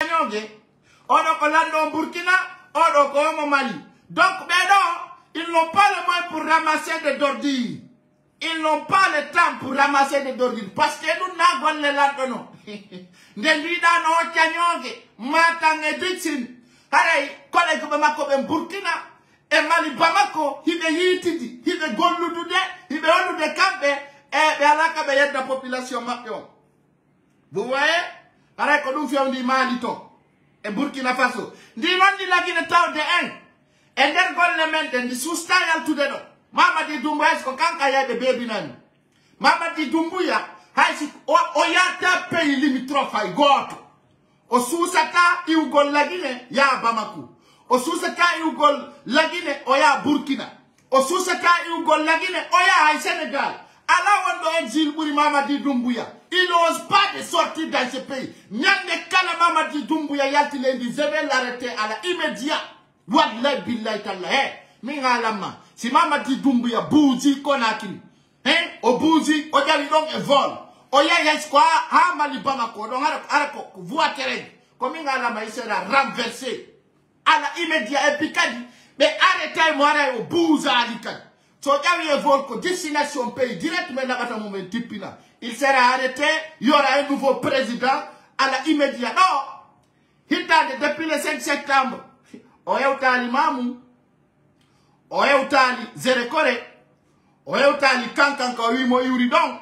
on Burkina, on Mali. Donc, ils n'ont pas le moyen pour ramasser des ordures. Ils n'ont pas le temps pour ramasser des ordures. Parce que nous n'avons pas le temps. Ndenda no Kanyonge, Matange Ditsin, Harry, collègue Bamako en Burkina, et Mali Bamako, il est yitidi, il est Gondoude, il est Olu de Campe, et la Kabayet de la population Mapion. Vous voyez? Harry, qu'on nous fait un Malito, et Burkina Faso. Dis-moi, dit la Guinée Tao de un, et d'un gouvernement de sous-style tout de nous. Mama di Dumbuya, est-ce qu'on a des bébés nan? Mama di Dumbuya, oyata pays limitrophe ay goto o susata iugol lagine ya Bamako o susata iugol lagine oya Burkina o susata iugol lagine oya ay Sénégal ala wondo exil buri Mamadi Doumbouya il n'ose pas de sortir dans ce pays nyande kala Mamadi Doumbouya yalti lendi je vais l'arrêter à la immédiat wallahi billahi talla mi ngalama si Mamadi Doumbouya bouzi konakini o bouzi o jali donc e vol oya yeskwa ha Mali Bamako donc arako voie terrain comme ngalama il sera renversé à la immédiat et puis kadi mais arrêtez moi au bouza alikadi so jawi e vol ko destination pays directement na bata moment tipina il sera arrêté il y aura un nouveau président à la immédiat non hitande depuis le 5 septembre oya utali mamu oya utali zerekore oya utali kankanka wimo yuri donc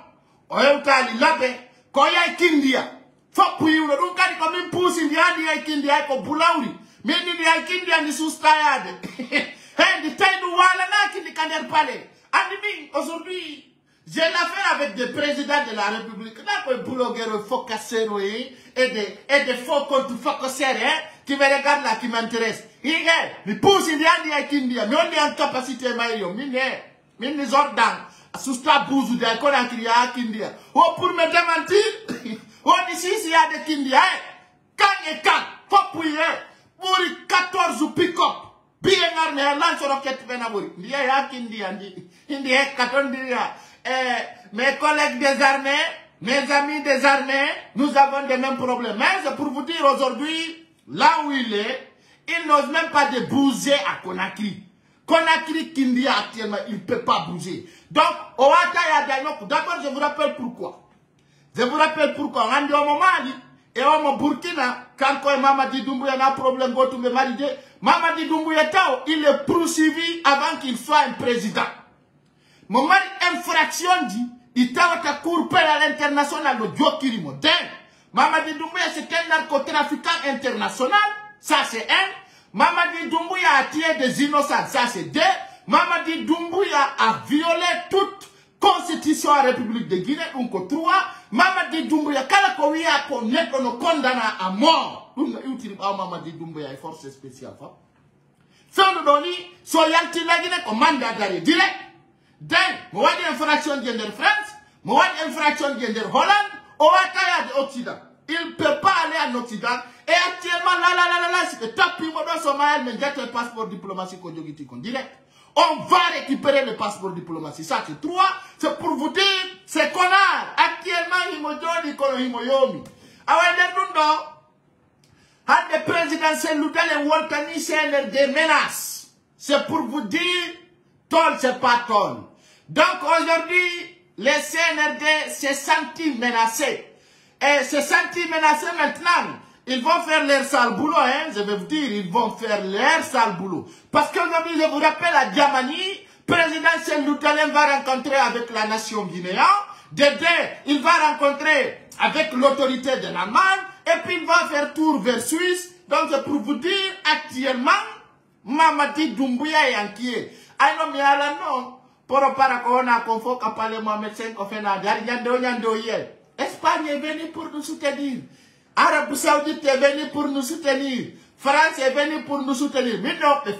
oya utali labe koya kindia fopu yuro dum kadi ko min pusi ndiandi ay kindia ko bulawri min ni ay kindia ni sustayade hey di taydu wala na kindi kander palais andi aujourd'hui j'ai l'affaire avec des présidents de la République na ko blogueur focassero et des faux comptes focassero qui me regardent là qui m'intéressent mi pusi ndiandi ay kindia mi on est en capacité mayo min ni zordan Sousta bouzou de Kona Kiria Kindia. Oh, pour me démentir, oh, ici, il y a des Kindia, quand et quand, faut prier, pour 14 pick-up, bien armé, lance roquette Benaburi. Il y a Kindia, il y a 14 dia. Mes collègues des armées, mes amis des armées, nous avons les mêmes problèmes. Mais c'est pour vous dire aujourd'hui, là où il est, il n'ose même pas de bouger à Conakry. Conakry Kindia actuellement, il ne peut pas bouger. Donc, d'abord, je vous rappelle pourquoi. Je vous rappelle pourquoi. On dit au Mali et au Burkina, quand Mamadi Doumbouya a un problème, Mamadi Doumbouya, il est poursuivi avant qu'il soit un président. Mon mari, infraction dit, il a été cour pénal international, le Diokirimo. Mamadi Doumbouya, c'est un narcotrafiquant international. Ça, c'est un. Mamadi Doumbouya a tué des innocents. Ça, c'est deux. Mamadi Doumbouya a violé toute constitution de la République de Guinée. Donc, trois. Mamadi Doumbouya, quand on condamne à mort. Mamadi Doumbouya est force spéciale. Fin de doni, soyalti la Guinée comme mandat d'arrêt direct. Donc, moi, infraction de France, moi, infraction de Hollande, au Ataya de Occident. Il ne peut pas aller en Occident. Et actuellement, là, c'est que tapis dans son mail, mais j'ai un passeport diplomatique qu'on direct. On va récupérer le passeport diplomatique. Ça, c'est trois. C'est pour vous dire, c'est connard. Actuellement, il me dit, des présidentielles, et Waltani, c'est des menaces. C'est pour vous dire, tol, c'est pas tol. Donc, aujourd'hui, les CNRD s'est senti menacés. Et s'est senti menacés maintenant. Ils vont faire leur sale boulot, hein, je vais vous dire, ils vont faire leur sale boulot. Parce qu'aujourd'hui, je vous rappelle, à Diamani, président Seloutalem va rencontrer avec la nation guinéenne. Il va rencontrer avec l'autorité de l'Allemagne. Et puis, il va faire tour vers Suisse. Donc, c'est pour vous dire, actuellement, Mamadi Doumbouya est inquiet. Aïno miala non. Pour paracorona, qu'on faut qu'à parler Mohamed V, qu'on fait la dernière. Espagne est venue pour nous soutenir. Arabie Saoudite est venue pour nous soutenir. France est venue pour nous soutenir. Mais non, mais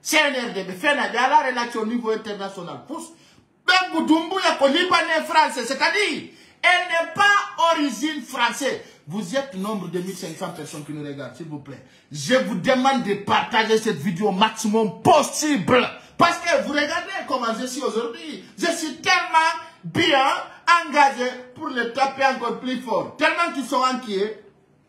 CNRD, mais la relation au niveau international. Même Doumbouya, qu'on Libanais français, c'est-à-dire, elle n'est pas origine française. Vous êtes nombre de 1500 personnes qui nous regardent, s'il vous plaît. Je vous demande de partager cette vidéo au maximum possible. Parce que vous regardez comment je suis aujourd'hui. Je suis tellement bien engagé pour les taper encore plus fort. Tellement qu'ils sont inquiets.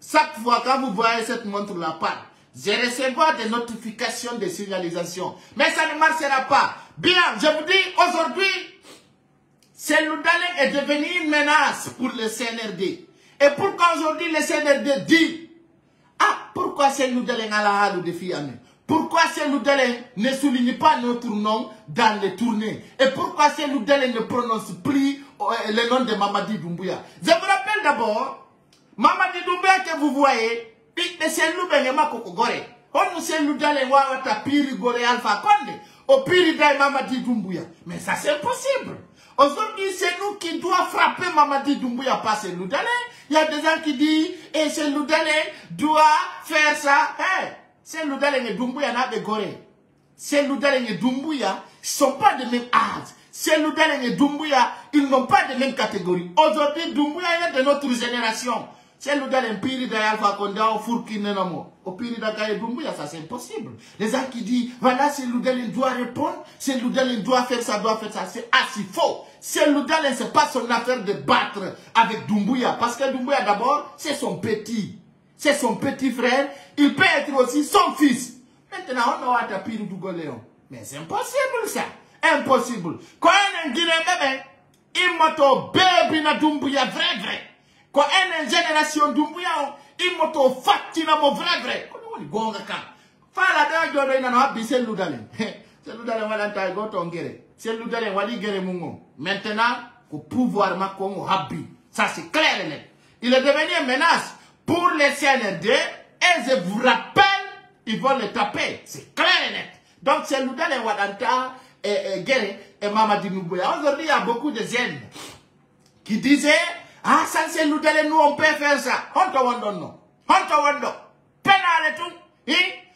chaque fois quand vous voyez cette montre-là part, je recevoir des notifications de signalisation. Mais ça ne marchera pas. Bien, je vous dis, aujourd'hui, Cellou Dalein est devenu une menace pour le CNRD. Et pourquoi aujourd'hui le CNRD dit, ah, pourquoi Cellou Dalein a la halle de Fiamé? Pourquoi Cellou Dalein ne souligne pas notre nom dans les tournées? Et pourquoi Cellou Dalein ne prononce plus le nom de Mamadi Doumbouya? Je vous rappelle d'abord, Mamadi Doumbouya que vous voyez, c'est Cellou Benema Kokogore. On Cellou Dalein Wawata Piri Gore Alpha Konde, au Piri Dai Mamadi Doumbouya. Mais ça c'est impossible. Aujourd'hui, c'est nous qui doit frapper Mamadi Doumbouya, pas Cellou Dalein. Il y a des gens qui disent, et Cellou Dalein doit faire ça. Hey, Cellou Dalein et Doumbouya n'a pas de gore. Cellou Dalein et Doumbouya ne sont pas de même âge. Cellou Dalein et Doumbouya, ils n'ont pas de même catégorie. Aujourd'hui, Doumbouya est de notre génération. Cellou Dalein, Piri Alpha Konda, au Fourki Nenamo, au Piri Dakaye Doumbouya, ça c'est impossible. Les gens qui disent, voilà, Cellou Dalein doit répondre, Cellou Dalein doit faire ça, c'est assez faux. Cellou Dalein, c'est pas son affaire de battre avec Doumbouya, parce que Doumbouya d'abord, c'est son petit frère, il peut être aussi son fils. Maintenant, on a un Piri Dougoléon. Mais c'est impossible ça, impossible. Quand on est en Guinée, il m'a dit, baby na Doumbouya, vrai. Quand on est en génération Doumbouya, il m'a dit, fatina mo vrai. Comment on dit, gonga kan. Fala da jodo ina no habi Cellou Dalein. Cellou Dalein wala ta go tongere. Cellou Dalein wali gere mungo. Maintenant, au pouvoir makongo habi. Ça c'est clair et net. Il est devenu une menace pour les CNRD et je vous rappelle, ils vont le taper. C'est clair et net. Donc Cellou Dalein wadanta gere et Mamadi Doumbouya. Aujourd'hui, il y a beaucoup de jeunes qui disaient, ah, ça Cellou Dalein, nous on peut faire ça. Honto wando no. Honto wando. Penale tout.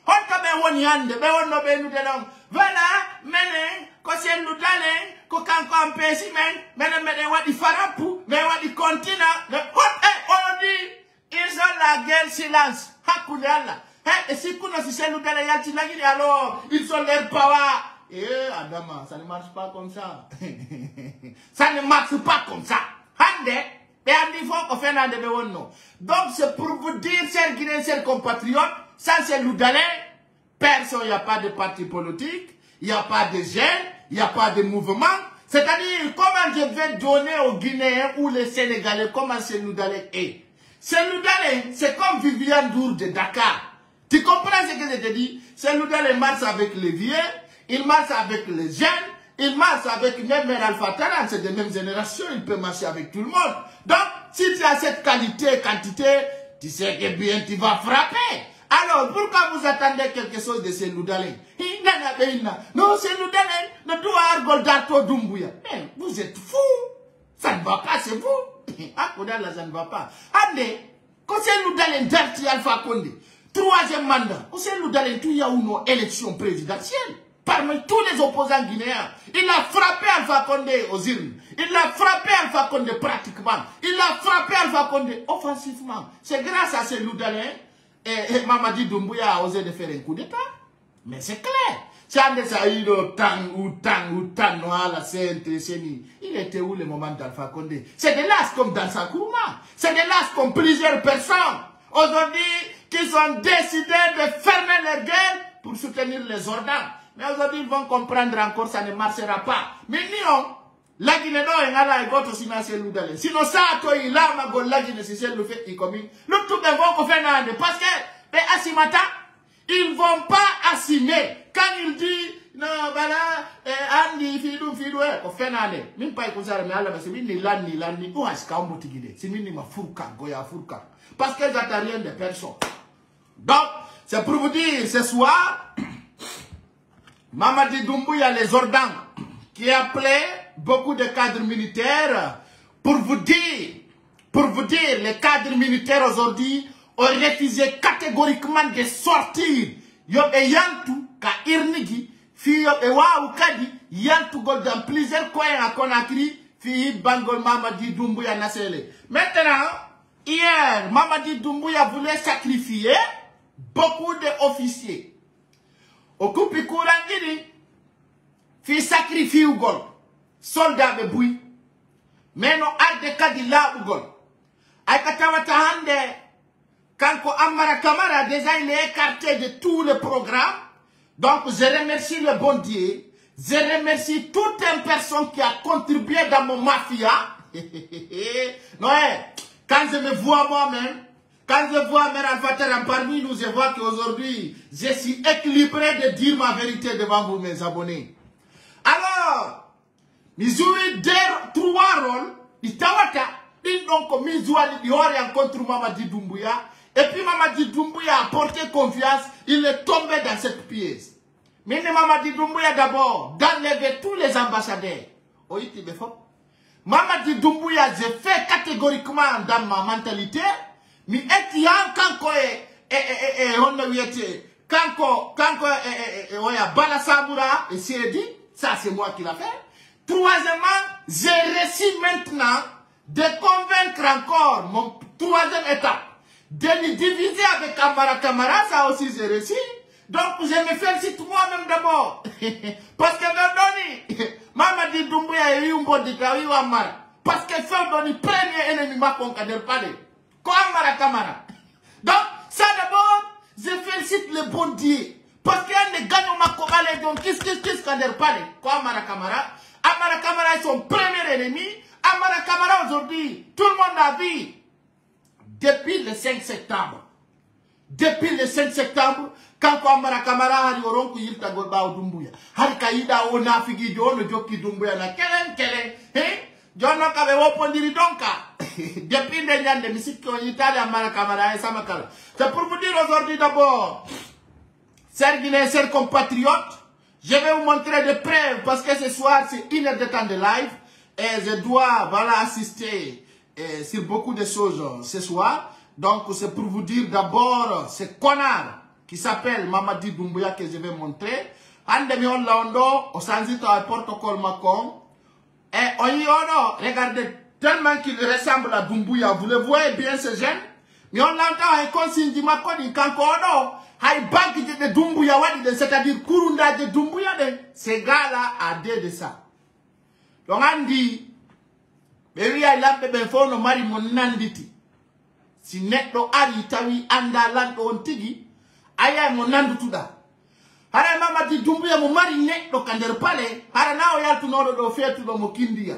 Honto be woni hande. Be wono be nu delong. Voilà, menen, ko Cellou Dalein, ko kanko ampesi menen wadi farapu, wadi kontina. On dit, ils ont la guerre silence. Hakune Allah. Et si kuno si Cellou Dalein yati lagini, alors, ils ont leur power. Adama, ça ne marche pas comme ça. Ça ne marche pas comme ça. Hande. Donc c'est pour vous dire, chers Guinéens, chers compatriotes, sans Cellou Dalein, personne, il n'y a pas de parti politique, il n'y a pas de jeunes, il n'y a pas de mouvement. C'est-à-dire, comment je vais donner aux Guinéens ou les Sénégalais comment Cellou Dalein est? Cellou Dalein, c'est comme Viviane Dour de Dakar. Tu comprends ce que je te dis? Cellou Dalein marche avec les vieux, il marche avec les jeunes, il marche avec même Alpha Taran, c'est de même génération, il peut marcher avec tout le monde. Donc, si tu as cette quantité, tu sais que bien tu vas frapper. Alors, pourquoi vous attendez quelque chose de Cellou Dalein? Non, Cellou Dalein ne doit Argoldato Doumbouya. Mais vous êtes fous. Ça ne va pas, c'est vous. Ah, ça ne va pas. Andé, quand Cellou Dalein d'Arti Alpha Condé, 3e mandat, quand Cellou Dalein, il y a une élection présidentielle. Parmi tous les opposants guinéens, il a frappé Alpha Condé aux urnes. Il a frappé Alpha Condé pratiquement. Il a frappé Alpha Condé offensivement. C'est grâce à Cellou Dalein et Mamadi Doumbouya a osé de faire un coup d'État. Mais c'est clair. Il était où le moment d'Alpha Condé? C'est de l'as comme dans sa Kourma. C'est de l'as comme plusieurs personnes. Aujourd'hui, qui ont décidé de fermer les guerres pour soutenir les ordres. Mais aujourd'hui, ils vont comprendre encore, ça ne marchera pas. Mais non, la Guinée n'a pas de Cellou Dalein. Sinon, ça, il a la Guinée, si c'est le fait qu'il commet. Le tout est bon qu'on fait parce que les Asimata, ils ne vont pas assumer. Quand ils disent, non, voilà, Andy, Fidou, on fait nade. Même pas comme ça, mais Allah, c'est ni l'année, ou est-ce qu'on peut dire? C'est ni ma fourka, goya fourka. Parce que j'attends rien de personne. Donc, c'est pour vous dire, ce soir, Mamadi Doumbouya, les ordons, qui appelait beaucoup de cadres militaires pour vous dire, les cadres militaires aujourd'hui ont refusé catégoriquement de sortir. Yobe yantu ka irnigi, fi yobe wa ukadi, yantu gol dans plusieurs coins à Conakry, fi Bangol Mamadi Doumbouya Nasele. Maintenant, hier, Mamadi Doumbouya voulait sacrifier beaucoup d'officiers. Okupi Kourangini, fi sacrifier ou gol. Soldat de bouy. Mais non, a de kadila ou gol. Ay katawata hande, Quand Amara Kamara, déjà, il est écarté de tous les programmes. Donc, je remercie le bon Dieu. Je remercie toute une personne qui a contribué dans mon mafia. Non, quand je me vois moi-même, quand je vois Mère Alpha parmi nous, je vois qu'aujourd'hui, je suis équilibré de dire ma vérité devant vous, mes abonnés. Alors, nous avons 3 rôles. Il tawata, il donc mis contre Mamadi Doumbouya. Et puis Mamadi Doumbouya a porté confiance, il est tombé dans cette pièce. Mais Mamadi Doumbouya d'abord d'enlever tous les ambassadeurs. Mamadi Doumbouya, j'ai fait catégoriquement dans ma mentalité, mais est-il Bala Samoura et Siredi, ça c'est moi qui l'a fait. Troisièmement, j'ai réussi maintenant de convaincre encore mon 3e étape. De les diviser avec Amara Kamara, ça aussi j'ai réussi. Donc je me félicite moi-même d'abord. Parce que Doni, Mamadi Doumbouya a eu un bon détail ou Amara. Parce que c'est le premier ennemi m'a conquéré le palais. Comme Amara Kamara. Donc, ça d'abord, je félicite le bon Dieu. Parce qu'il y a des gagnants ma cobalé, donc qu'est-ce qu'on a parlé? Comme Amara Kamara. Amara Kamara est son premier ennemi. Amara Kamara aujourd'hui, tout le monde a vu. Depuis le 5 septembre. Depuis le 5 septembre, quand Amara Kamara a dit au Ronku Yilta Golba au Doumbouya. Harkaïda au Nafigi Jono Joki Doumbouya na Kelen, hein? Jono Kabe Wopondiri Donka. Depuis le Nyan de Missik en Italie, Amara Kamara et Samakala. C'est pour vous dire aujourd'hui d'abord, chers Guinéens, chers compatriotes, je vais vous montrer des preuves parce que ce soir c'est 1 heure de temps de live et je dois assister sur beaucoup de choses ce soir. Donc c'est pour vous dire d'abord ce connard qui s'appelle Mamadi Doumbouya que je vais montrer. Andemion Laondo, au Sanzito à protocole Macon. Et on y regardez tellement qu'il ressemble à Doumbouya. Vous le voyez bien ce jeune. Mais on l'entend un consigne du Macon in Kankono. Hay banque de Doumbouya, c'est-à-dire Kurunda de Doumbouya. Ces gars-là a deux de ça. Donc on dit, mais oui, il a ben fo no mari mon nanditi. Si netto ari tawi anda lanto on tigi, aya mon nandu tuda. Hara Mamadi Doumbouya mo mari netto kander pale, hara nao yaltu nodo do fetu do mokindia.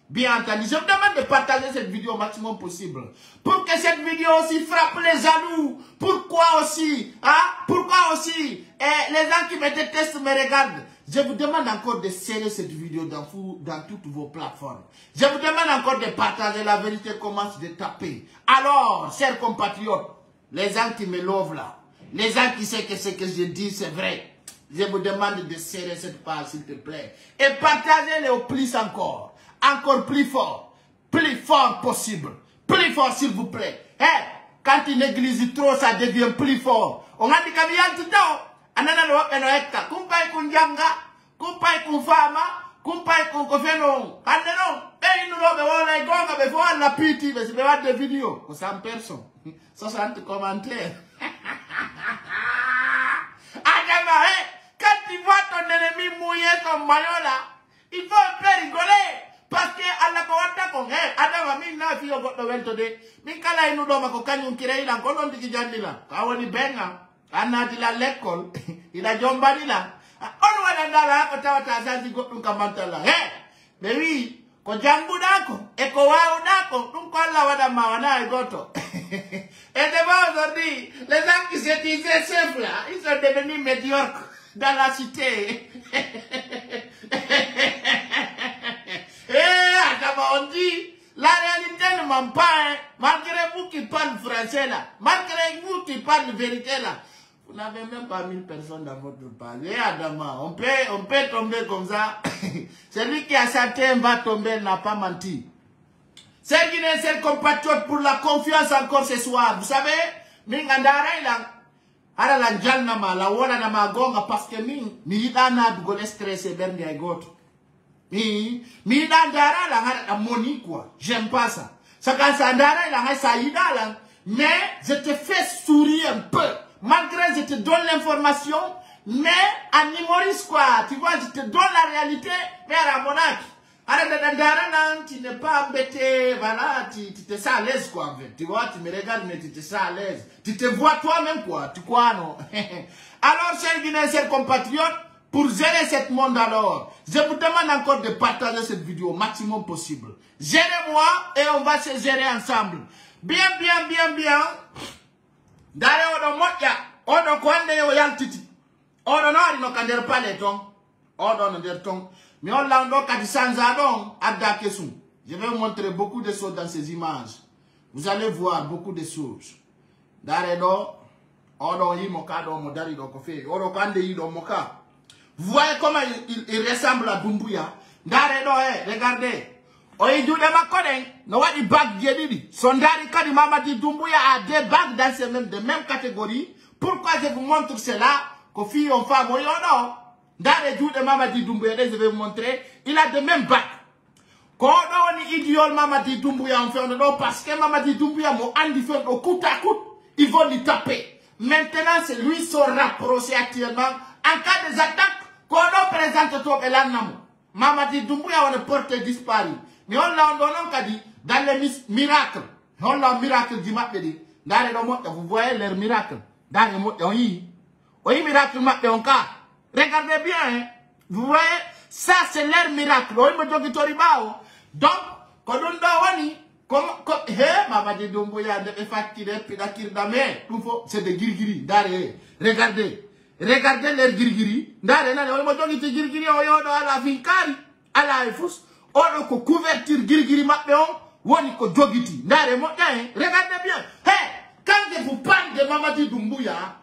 Bien entendu, je vous demande de partager cette vidéo au maximum possible. Pour que cette vidéo aussi frappe les jaloux. Pourquoi aussi, les gens qui me détestent me regardent. Je vous demande encore de serrer cette vidéo dans toutes vos plateformes. Je vous demande encore de partager. La vérité commence de taper. Alors, chers compatriotes, les gens qui me lovent là, les gens qui savent que ce que je dis c'est vrai, je vous demande de serrer cette page s'il te plaît. Et partagez-les au plus encore. Encore plus fort possible. Plus fort s'il vous plaît. Hey, quand une église trop, ça devient plus fort. On a dit qu'il y a tout le temps. Anana lo enoeka. Kumpai kunjanga. Kumpai kunfama. Kumpai kunkofeno. Andeno. Et nous l'avons on les gonga mais faut la piti. Mais c'est pas des vidéos. Pour 100 personnes. 60 commentaires. Adama, quand tu vois ton ennemi mouiller son maillot là, il faut un peu rigoler. Parce que Allah kawata ko adama min na fiyo goddo welto de min kala inu do mako kanyum kireyla ko non digi jandila ka woni benga anati la l'école ila jombanila on wala ndala ko tawata santi goddum kamantala mais oui ko jangudako e ko wawdako dum ko Allah wada ma wana e goto et devant aujourd'hui les gens qui se disaient simples là ils sont devenus médiocres dans la cité. On dit, la réalité ne ment pas, malgré vous qui parlez français là, malgré vous qui parlez vérité là, vous n'avez même pas 1000 personnes dans votre page. Et Adama, on peut tomber comme ça. Celui qui a certain va tomber, n'a pas menti. C'est Guinéen, c'est compatriote pour la confiance encore ce soir. Vous savez, Mingandara il a ara la jalnama, la wona na magonga parce que mi dana du gole stressé berndi ay goto. Mi dandara la la moni quoi. J'aime pas ça. Ça quand ça ndara la ça idala. Mais je te fais sourire un peu. Malgré je te donne l'information, mais en humoriste quoi. Tu vois, je te donne la réalité, mais à Monac. Tu n'es pas embêté, voilà, tu te sens à l'aise, quoi, en fait. Tu vois, tu me regardes, mais tu te sens à l'aise. Tu te vois toi-même, quoi. Tu crois, non? Alors, chers Guinéens, chers compatriotes, pour gérer ce monde, alors, je vous demande encore de partager cette vidéo au maximum possible. Gérez-moi et on va se gérer ensemble. Bien. D'ailleurs, on a pas les tons. Mais on l'a je vais vous montrer beaucoup de choses dans ces images. Vous allez voir beaucoup de choses. Vous voyez comment il ressemble à Doumbouya. Regardez. Son Dari Mamadi Doumbouya a des bagues dans ces mêmes, de même catégorie. Pourquoi je vous montre cela? Que fille ou femme, dans les jours de Mamadi Doumbouya, je vais vous montrer, il a de mêmes bagues. Quand on est idéal Mamadi Doumbouya en fait, parce que Mamadi Doumbouya m'a indifférent au coup à coup, ils vont lui taper. Maintenant, c'est lui se rapprocher actuellement. En cas des attaques, quand on présente tout Elanamo, Mamadi Doumbouya on est porté disparu. Mais on l'a dit, dans les miracles, on l'a miracle du Mapédi, dans les mots, vous voyez leurs miracles, dans les mots, oui, miracle Mapédi en cas. Regardez bien, hein. Vous voyez, ça c'est leur miracle. Donc, quand on doit Mamadi Doumbouya c'est des girgiri. Regardez. Regardez les girgiri. À la vincari, à la efous. On ko couverture girgiri Mapéon. Regardez bien. Quand je vous parle de Mamadi Doumbouya,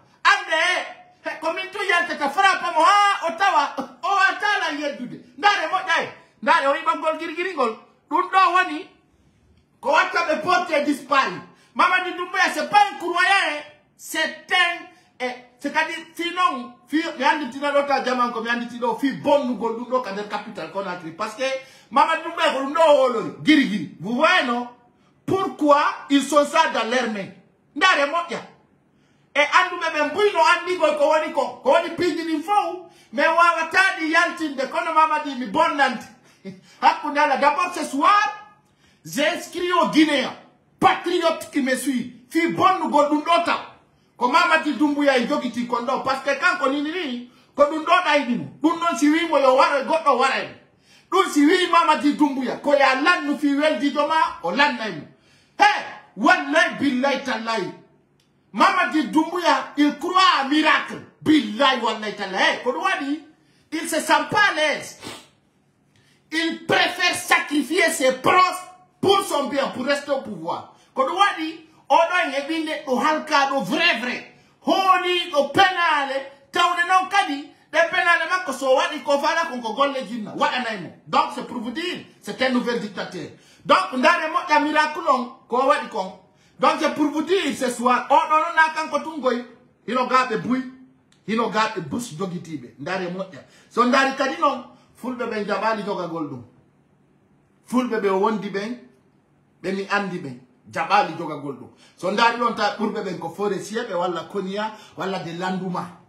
comme tout y a te frappe moi Ottawa atala yedude ndare mo dai ndare o ibangol girgiringol dum do woni ko watta be porte disparu Mamadi Doumbouya c'est pas un croyant c'est un c'est-à-dire sinon fi yandi tina dota jaman ko yandi tido fi bonnu gol dum do kader capital Conakry parce que Mamadi Doumbouya ko ndo wolo girgiri vous voyez non pourquoi ils sont ça dans leurs mains ndare mo ya. Et andu bebe mbouino andi ko woni piji ni fou mais wa tadi yaltinde kono Mamadi mi bonnante hakundala d'abord ce soir j'inscris aux Guinéens patriotes qui me suivent fi bonnu godundota ko Mamadi Doumbouya jogiti kondo parce que quand ko ni ko dundota idini dun non si wi mo yo wara goddo wara dun si wi Mamadi Doumbouya ko ya lannu fi weldi joma o lannaymo wallahi billahi tallahi Mamadi Doumbouya, il croit à un miracle. Billahi wallahi ta'ala. Kodouadi, il se sent pas à l'aise. Il préfère sacrifier ses proches pour son bien, pour rester au pouvoir. Kodouadi, on doit y venir au halkado vrai. Honi, au pénale, taouné non kadi, des pénales, que so wadi kofala qu'on kogole les djinna. Donc c'est pour vous dire, c'est un nouvel dictateur. Donc, ndare mo ya miracle on, ko wadi kon. Donc c'est pour vous dire ce soir, il a gardé bruit, il a gardé bouche d'ogitibe. Ndare moya. So ndari kadi non, full bebe jabali joga goldo. Full bebe wondi ben, bemi andi ben, jabali joga goldo. So ndari non ta pour bebe ko forestier be wala konia, wala de landuma.